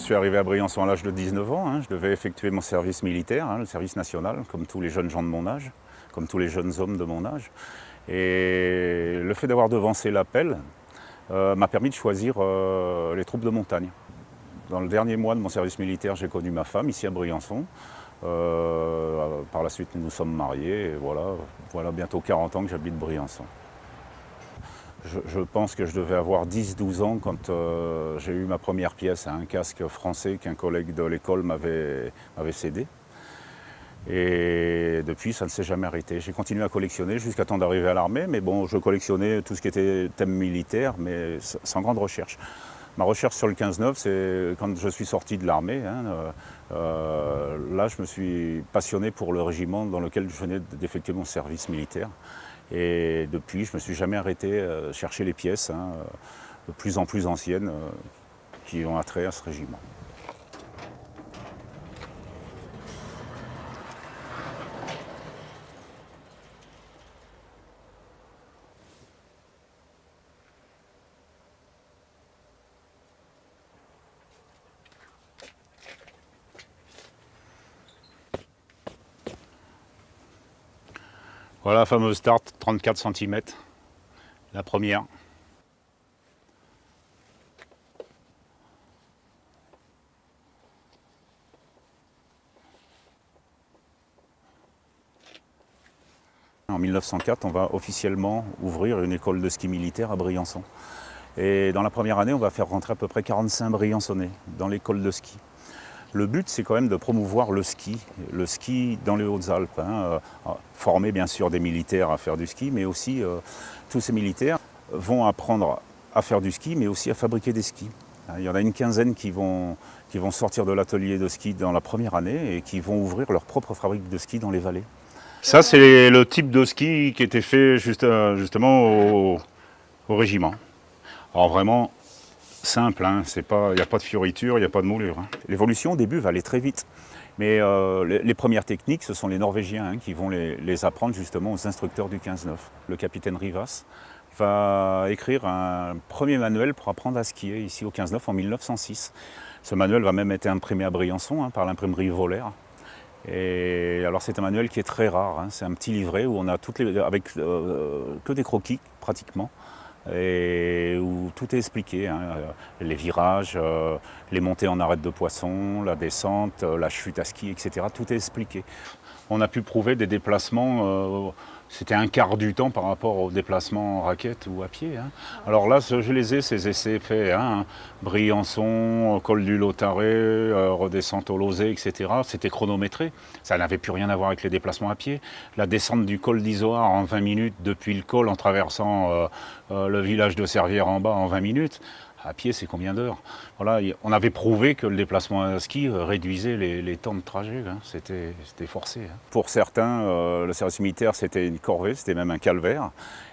suis arrivé à Briançon à l'âge de 19 ans. Hein. Je devais effectuer mon service militaire, hein, le service national, comme tous les jeunes gens de mon âge, comme tous les jeunes hommes de mon âge. Et le fait d'avoir devancé l'appel m'a permis de choisir les troupes de montagne. Dans le dernier mois de mon service militaire, j'ai connu ma femme ici à Briançon. Par la suite, nous nous sommes mariés et voilà bientôt 40 ans que j'habite Briançon. Je pense que je devais avoir 10-12 ans quand j'ai eu ma première pièce, un casque français qu'un collègue de l'école m'avait cédé. Et depuis, ça ne s'est jamais arrêté. J'ai continué à collectionner jusqu'à temps d'arriver à l'armée, mais bon, je collectionnais tout ce qui était thème militaire, mais sans grande recherche. Ma recherche sur le 15-9, c'est quand je suis sorti de l'armée. Là, je me suis passionné pour le régiment dans lequel je venais d'effectuer mon service militaire. Et depuis, je ne me suis jamais arrêté à chercher les pièces de plus en plus anciennes qui ont attrait à ce régiment. Voilà la fameuse tarte, 34 cm, la première. En 1904, on va officiellement ouvrir une école de ski militaire à Briançon. Et dans la première année, on va faire rentrer à peu près 45 Briançonnais dans l'école de ski. Le but, c'est quand même de promouvoir le ski dans les Hautes-Alpes. Former bien sûr des militaires à faire du ski, mais aussi tous ces militaires vont apprendre à faire du ski, mais aussi à fabriquer des skis. Il y en a une quinzaine qui vont sortir de l'atelier de ski dans la première année et qui vont ouvrir leur propre fabrique de ski dans les vallées. Ça, c'est le type de ski qui était fait justement au régiment. Alors vraiment, simple, hein, il n'y a pas de fioriture, il n'y a pas de moulure. Hein. L'évolution au début va aller très vite. Mais les premières techniques, ce sont les Norvégiens qui vont les apprendre justement aux instructeurs du 15-9. Le capitaine Rivas va écrire un premier manuel pour apprendre à skier ici au 15-9 en 1906. Ce manuel va même être imprimé à Briançon par l'imprimerie Voller. Et alors c'est un manuel qui est très rare. Hein. C'est un petit livret où on a avec que des croquis pratiquement. Et où tout est expliqué, hein. Les virages, les montées en arête de poisson, la descente, la chute à ski, etc. Tout est expliqué. On a pu prouver des déplacements, c'était un quart du temps par rapport aux déplacements en raquette ou à pied. Hein. Alors là, je les ai, ces essais faits, hein. Briançon, col du Lautaret, redescente au Lauzet, etc. C'était chronométré, ça n'avait plus rien à voir avec les déplacements à pied. La descente du col d'Izoard en 20 minutes depuis le col en traversant le village de Servières en bas en 20 minutes. À pied, c'est combien d'heures? Voilà, on avait prouvé que le déplacement à ski réduisait les temps de trajet. Hein. C'était forcé. Hein. Pour certains, le service militaire, c'était une corvée, c'était même un calvaire.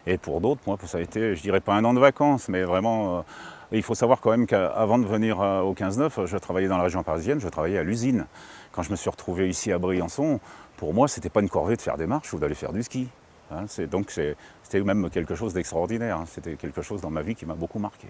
Et pour d'autres, moi, ça a été, je dirais pas un an de vacances, mais vraiment, il faut savoir quand même qu'avant de venir au 15-9, je travaillais dans la région parisienne, je travaillais à l'usine. Quand je me suis retrouvé ici à Briançon, pour moi, c'était pas une corvée de faire des marches ou d'aller faire du ski. Hein. Donc c'était même quelque chose d'extraordinaire. Hein. C'était quelque chose dans ma vie qui m'a beaucoup marqué.